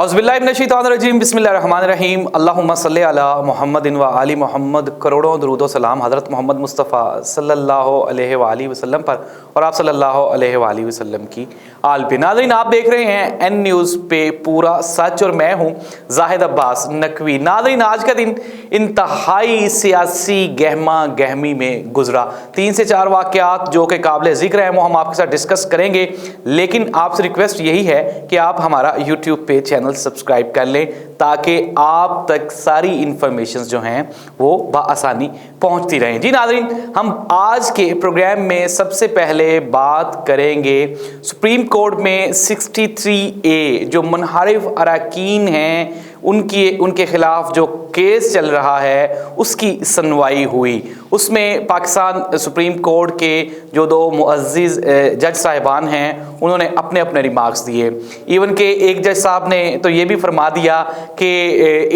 औज़ुबिल्लाहि मिनश्शैतानिर्रजीम बिस्मिल्लाहिर्रहमानिर्रहीम अल्लाहुम्मा सल्लि अला मुहम्मदिन व आलि मोहम्मद। करोड़ों दुरूद व सलाम हज़रत मोहम्मद मुस्तफ़ा सल्लल्लाहु अलैहि व आलिहि वसल्लम पर और आप सल्लल्लाहु अलैहि व आलिहि वसल्लम की आल पे। नाज़रीन, आप देख रहे हैं एन न्यूज़ पे पूरा सच और मैं हूँ ज़ाहिद अब्बास नकवी। नाज़रीन, आज का दिन इंतहाई सियासी गहमा गहमी में गुजरा। 3 से 4 वाक़यात जो कि काबिल ज़िक्र हैं वो हम आपके साथ डिस्कस करेंगे, लेकिन आपसे रिक्वेस्ट यही है कि आप हमारा यूट्यूब पे चैनल सब्सक्राइब कर लें ताकि आप तक सारी इंफॉर्मेशन जो हैं वो बआसानी पहुंचती रहें। जी नाज़रीन, हम आज के प्रोग्राम में सबसे पहले बात करेंगे सुप्रीम कोर्ट में 63A जो मुनहरिफ अरकान हैं उनके खिलाफ जो केस चल रहा है उसकी सुनवाई हुई। उसमें पाकिस्तान सुप्रीम कोर्ट के जो 2 मुअज़्ज़िज़ जज साहिबान हैं उन्होंने अपने अपने रिमार्क्स दिए। इवन के एक जज साहब ने तो ये भी फरमा दिया कि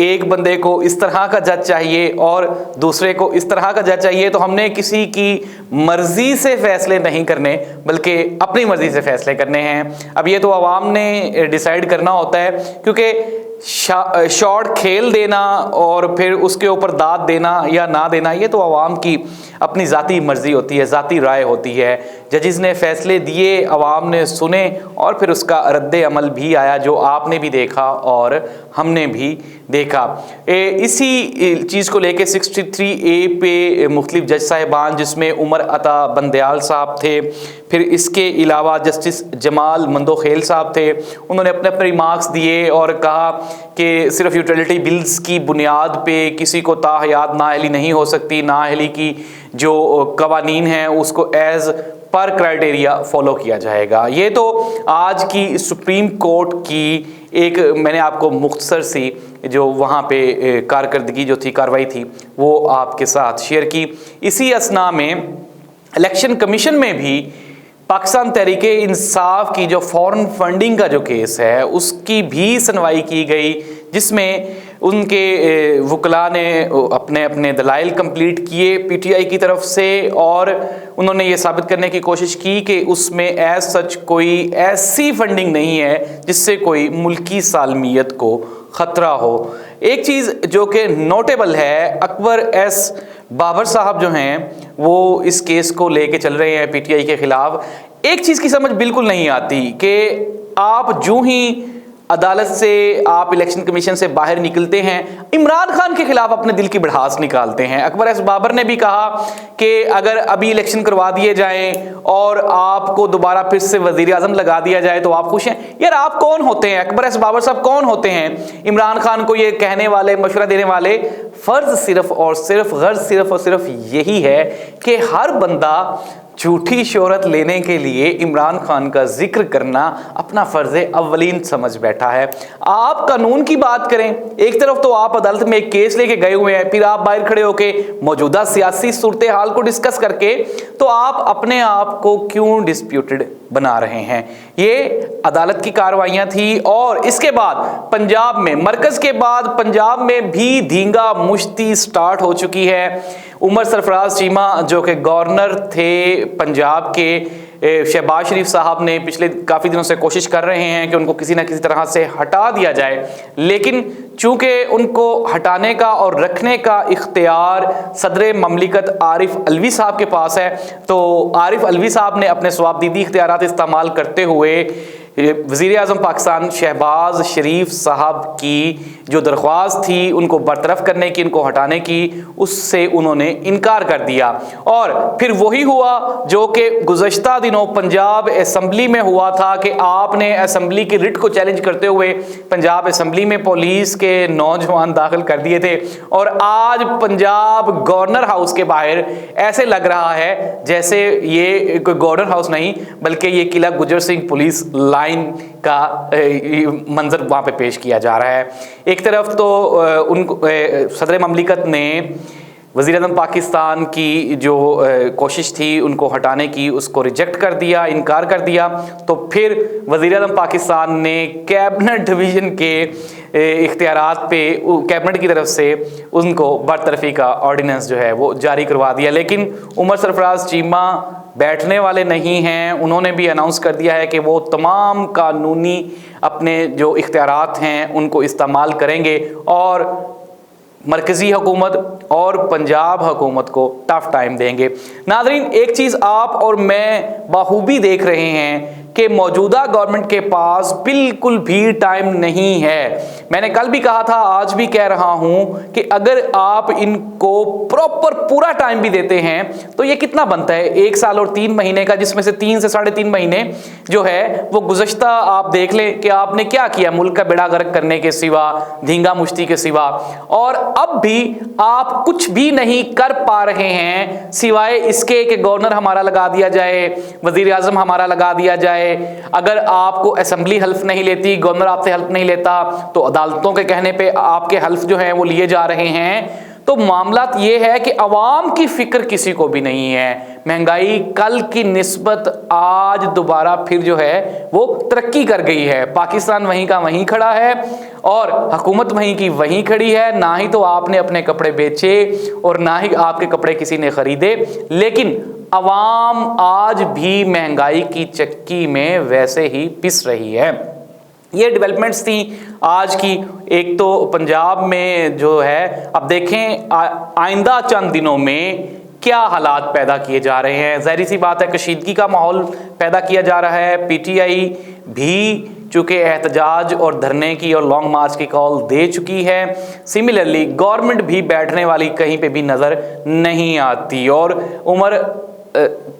एक बंदे को इस तरह का जज चाहिए और दूसरे को इस तरह का जज चाहिए, तो हमने किसी की मर्जी से फैसले नहीं करने बल्कि अपनी मर्जी से फैसले करने हैं। अब ये तो आवाम ने डिसाइड करना होता है, क्योंकि शॉर्ट खेल देना और फिर उसके ऊपर दाद देना या ना देना ये तो आवाम की अपनी ज़ाती मर्ज़ी होती है, ज़ाती राय होती है। जजिज़ ने फ़ैसले दिए, आवाम ने सुने और फिर उसका रद्द अमल भी आया जो आपने भी देखा और हमने भी देखा। इसी चीज़ को लेके 63A पे मुख्तलिफ जज साहिबान, जिसमें उमर अता बंदयाल साहब थे, फिर इसके अलावा जस्टिस जमाल मंदोखेल साहब थे, उन्होंने अपने अपने रिमार्क्स दिए और कहा कि सिर्फ यूटिलिटी बिल्स की बुनियाद पे किसी को ताहयात नाअहली नहीं हो सकती। नाअहली की जो कवानीन हैं उसको एज़ पर क्राइटेरिया फॉलो किया जाएगा। ये तो आज की सुप्रीम कोर्ट की एक मैंने आपको मुख्तसर सी जो वहाँ पे कारकर्दगी जो थी, कार्रवाई थी, वो आपके साथ शेयर की। इसी असना में इलेक्शन कमीशन में भी पाकिस्तान तहरीके इंसाफ की जो फॉरेन फंडिंग का जो केस है उसकी भी सुनवाई की गई, जिसमें उनके वकला ने अपने अपने दलाइल कंप्लीट किए PTI की तरफ से और उन्होंने ये साबित करने की कोशिश की कि उसमें एज सच कोई ऐसी फंडिंग नहीं है जिससे कोई मुल्की सालमियत को ख़तरा हो। एक चीज़ जो कि नोटेबल है, अकबर एस बाबर साहब जो हैं वो इस केस को लेके चल रहे हैं PTI के ख़िलाफ़। एक चीज़ की समझ बिल्कुल नहीं आती कि आप जो ही अदालत से आप इलेक्शन कमीशन से बाहर निकलते हैं, इमरान खान के खिलाफ अपने दिल की भड़ास निकालते हैं। अकबर एस बाबर ने भी कहा कि अगर अभी इलेक्शन करवा दिए जाएं और आपको दोबारा फिर से वजीर आजम लगा दिया जाए तो आप खुश हैं। यार, आप कौन होते हैं? अकबर एस बाबर साहब कौन होते हैं इमरान खान को ये कहने वाले, मशवरा देने वाले? फ़र्ज सिर्फ और सिर्फ, गर्ज सिर्फ और सिर्फ यही है कि हर बंदा झूठी शोहरत लेने के लिए इमरान खान का जिक्र करना अपना फ़र्ज़ अव्वलीन समझ बैठा है। आप कानून की बात करें, एक तरफ तो आप अदालत में एक केस लेके गए हुए हैं, फिर आप बाहर खड़े होके मौजूदा सियासी सूरत हाल को डिस्कस करके तो आप अपने आप को क्यों डिस्प्यूटेड बना रहे हैं? ये अदालत की कार्रवाइयाँ थी और इसके बाद पंजाब में, मरकज़ के बाद पंजाब में भी धींगा मुश्ती स्टार्ट हो चुकी है। उमर सरफराज चीमा जो कि गवर्नर थे पंजाब के, शहबाज शरीफ साहब ने पिछले काफ़ी दिनों से कोशिश कर रहे हैं कि उनको किसी न किसी तरह से हटा दिया जाए, लेकिन चूँकि उनको हटाने का और रखने का इख्तियार सदर ममलिकत आरिफ अलवी साहब के पास है, तो आरिफ अलवी साहब ने अपने सवाबदीदी इख्तियारात इस्तेमाल करते हुए वज़ीर आज़म पाकिस्तान शहबाज शरीफ साहब की जो दरख्वास्त थी उनको बरतरफ करने की, उनको हटाने की, उससे उन्होंने इनकार कर दिया। और फिर वही हुआ जो कि गुज़श्ता दिनों पंजाब असम्बली में हुआ था कि आपने असम्बली की रिट को चैलेंज करते हुए पंजाब असम्बली में पुलिस के नौजवान दाखिल कर दिए थे और आज पंजाब गवर्नर हाउस के बाहर ऐसे लग रहा है जैसे ये कोई गवर्नर हाउस नहीं बल्कि ये किला गुजर सिंह पुलिस लाइन का मंजर वहाँ पे पेश किया जा रहा है। एक तरफ तो उनको सदर ममलिकत ने वज़ीर आज़म पाकिस्तान की जो कोशिश थी उनको हटाने की, उसको रिजेक्ट कर दिया, इनकार कर दिया। तो फिर वज़ीर आज़म पाकिस्तान ने कैबिनेट डिवीज़न के इख्तियारात पे कैबिनेट की तरफ से उनको बरतरफी का ऑर्डिनेंस जो है वो जारी करवा दिया। लेकिन उमर सरफराज चीमा बैठने वाले नहीं हैं, उन्होंने भी अनाउंस कर दिया है कि वो तमाम कानूनी अपने जो इख्तियारात हैं उनको इस्तेमाल करेंगे और मरकज़ी हुकूमत और पंजाब हुकूमत को टफ टाइम देंगे। नाज़रीन, एक चीज़ आप और मैं बाखूबी देख रहे हैं कि मौजूदा गवर्नमेंट के पास बिल्कुल भी टाइम नहीं है। मैंने कल भी कहा था, आज भी कह रहा हूं कि अगर आप इनको प्रॉपर पूरा टाइम भी देते हैं तो ये कितना बनता है 1 साल और 3 महीने का, जिसमें से 3 से 3.5 महीने जो है वो गुज़श्ता आप देख लें कि आपने क्या किया मुल्क का बेड़ा गर्क करने के सिवा, धींगा मुश्ती के सिवा। और अब भी आप कुछ भी नहीं कर पा रहे हैं सिवाय इसके कि गवर्नर हमारा लगा दिया जाए, वज़ीर आज़म हमारा लगा दिया जाए। अगर आपको असेंबली हल्फ नहीं लेती, गवर्नर आपसे हल्फ नहीं लेता, तो अदालतों के कहने पे आपके हल्फ जो हैं वो लिए जा रहे हैं। तो मामला ये है कि अवाम की फिक्र किसी को भी नहीं है। महंगाई कल की निस्बत आज दोबारा फिर जो है वो तरक्की कर गई है। पाकिस्तान वहीं का वहीं खड़ा है और हुकूमत वहीं की वहीं खड़ी है। ना ही तो आपने अपने कपड़े बेचे और ना ही आपके कपड़े किसी ने खरीदे, लेकिन अवाम आज भी महंगाई की चक्की में वैसे ही पिस रही है। ये डेवलपमेंट्स थी आज की। एक तो पंजाब में जो है, अब देखें आइंदा चंद दिनों में क्या हालात पैदा किए जा रहे हैं। ज़ाहिर सी बात है कशीदगी का माहौल पैदा किया जा रहा है। पीटीआई भी चूँकि एहतजाज और धरने की और लॉन्ग मार्च की कॉल दे चुकी है। सिमिलरली गवर्नमेंट भी बैठने वाली कहीं पे भी नज़र नहीं आती और उमर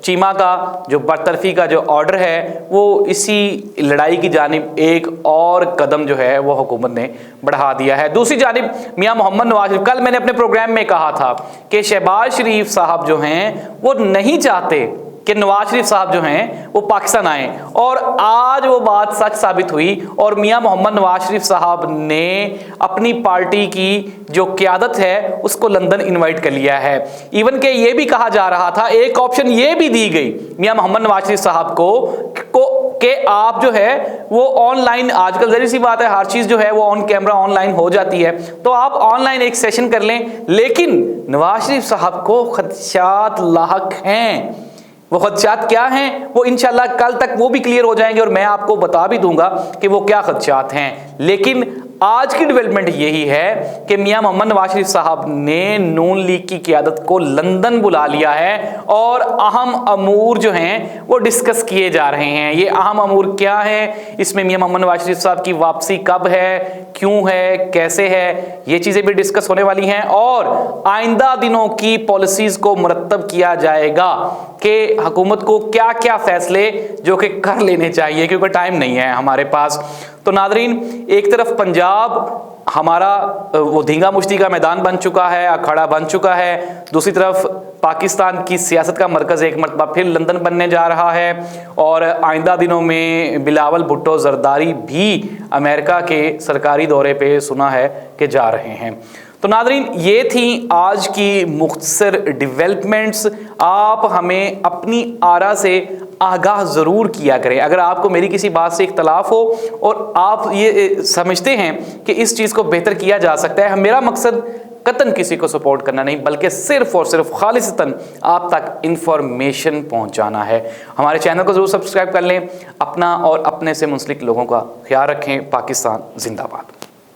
चीमा का जो बरतरफी का जो ऑर्डर है वो इसी लड़ाई की जानिब एक और कदम जो है वो हुकूमत ने बढ़ा दिया है। दूसरी जानिब मियां मोहम्मद नवाज शरीफ, कल मैंने अपने प्रोग्राम में कहा था कि शहबाज शरीफ साहब जो हैं वो नहीं चाहते कि नवाज शरीफ साहब जो हैं वो पाकिस्तान आए, और आज वो बात सच साबित हुई और मियां मोहम्मद नवाज शरीफ साहब ने अपनी पार्टी की जो क़यादत है उसको लंदन इनवाइट कर लिया है। इवन के ये भी कहा जा रहा था, एक ऑप्शन ये भी दी गई मियां मोहम्मद नवाज शरीफ साहब को कि आप जो है वो ऑनलाइन, आजकल ज़रूरी सी बात है हर चीज़ जो है वो ऑन कैमरा ऑनलाइन हो जाती है, तो आप ऑनलाइन एक सेशन कर लें। लेकिन नवाज शरीफ साहब को खदशात लाहक हैं। वो खदशात क्या हैं वो इंशाल्लाह कल तक वो भी क्लियर हो जाएंगे और मैं आपको बता भी दूंगा कि वो क्या खदशात हैं। लेकिन आज की डेवलपमेंट यही है कि मियां मोहम्मद नवाज शरीफ साहब ने नून लीग की क़यादत को लंदन बुला लिया है और अहम अमूर जो हैं वो डिस्कस किए जा रहे हैं। ये अहम अमूर क्या है, इसमें मियां मोहम्मद नवाज शरीफ साहब की वापसी कब है, क्यों है, कैसे है, ये चीज़ें भी डिस्कस होने वाली हैं। और आइंदा दिनों की पॉलिसीज़ को मुरतब किया जाएगा कि हुकूमत को क्या क्या फैसले जो कि कर लेने चाहिए, क्योंकि टाइम नहीं है हमारे पास। तो नादरीन, एक तरफ पंजाब हमारा वो धींगा मुश्ती का मैदान बन चुका है, अखाड़ा बन चुका है, दूसरी तरफ पाकिस्तान की सियासत का मरकज़ एक मरतबा फिर लंदन बनने जा रहा है और आइंदा दिनों में बिलावल भुट्टो ज़रदारी भी अमेरिका के सरकारी दौरे पे सुना है कि जा रहे हैं। तो नादरीन, ये थी आज की मुख्तसर डेवलपमेंट्स। आप हमें अपनी आरा से आगाह ज़रूर किया करें। अगर आपको मेरी किसी बात से इख्तलाफ हो और आप ये समझते हैं कि इस चीज़ को बेहतर किया जा सकता है, मेरा मकसद कतन किसी को सपोर्ट करना नहीं, बल्कि सिर्फ़ और सिर्फ खालिसतन आप तक इंफॉर्मेशन पहुंचाना है। हमारे चैनल को ज़रूर सब्सक्राइब कर लें। अपना और अपने से मुंसलिक लोगों का ख्याल रखें। पाकिस्तान जिंदाबाद।